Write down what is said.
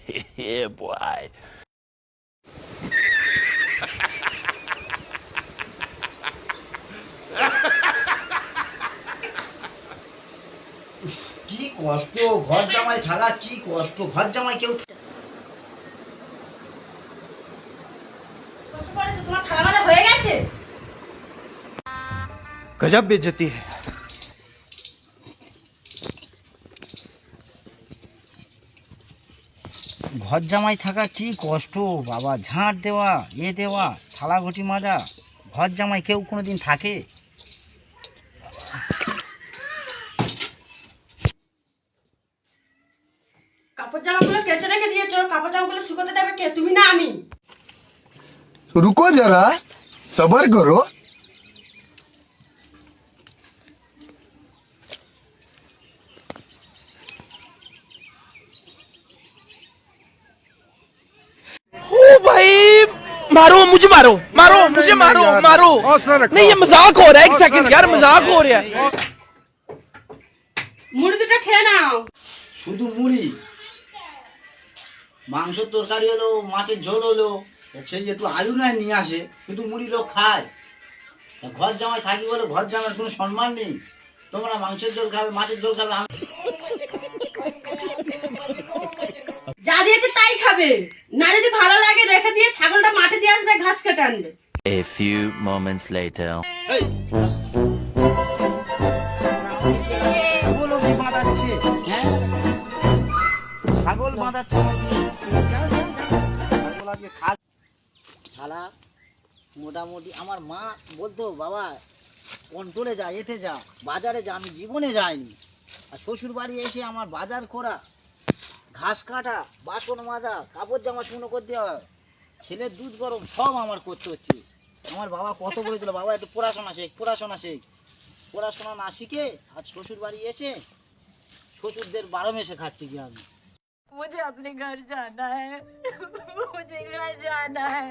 Yeah, boy. কি কষ্ট ঘর জামাই থাকা, কি কষ্ট ঘর জামাই কেউ। তোমার খাওয়া দাওয়া হয়ে গেছে? गजब बेइज्जती है। ঘর জামাই থাকা কি কষ্ট বাবা, ঝাঁট দেওয়া, দেওয়া, থালা ঘটি মাজা। ঘর জামাই কেউ কোনোদিন থাকে? কাপড় জামাগুলো কেচে রেখে দিয়েছো, কাপড় জামাগুলো শুকোতে দেবে কে, তুমি না আমি? रुको जरा सबर करो। ओ भाई, मारो मुझे, मारो मारो मुझे, मारो मारो। नहीं, ये मजाक हो रहा है। एक सेकंड यार, मजाक हो रहा है। মুড়ি দুটো খেয়ে নাও। শুধু মুড়ি? মাংস তরকারি হলো, মাছের ঝোল হলো, সেই একটু আলু নয় নিয়ে আসে, শুধু মুড়ি লোক খায়। ঘর জামাই থাকি বলে ঘর জামাইয়ের কোনো সম্মান নেই। তোমরা মাংসের ঝোল খাবে, মাছের ঝোল খাবে, যা দিয়েছে তাই খাবে, না যদি ভালো লাগে রেখে দিয়ে ছাগলটা মাঠে দিয়ে আসবে, ঘাস কেটে আনবে। A few moments later. ছাগল অব্দি বাঁধাচ্ছে, হ্যাঁ ছাগল বাঁধাচ্ছে। ছাগল আজকে খা শালা। মোটামুটি আমার মা বলতো, বাবা কন্ট্রোলে যা, এতে যা, বাজারে যা। আমি জীবনে যাইনি। আর শ্বশুর বাড়ি এসে আমার বাজার করা, ঘাস কাটা, বাসন মাজা, কাপড় জামা শুকনো করতে হয়, ছেলের দুধ গরম, সব আমার করতে হচ্ছে। আমার বাবা কত বলেছিল, বাবা একটু পড়াশোনা শেখ, পড়াশোনা শেখ। পড়াশোনা না শিখে আজ শ্বশুর বাড়ি এসে শ্বশুরদের 12 মেসে খাটতেছি আমি। मुझे अपने घर जाना है। मुझे घर जाना है।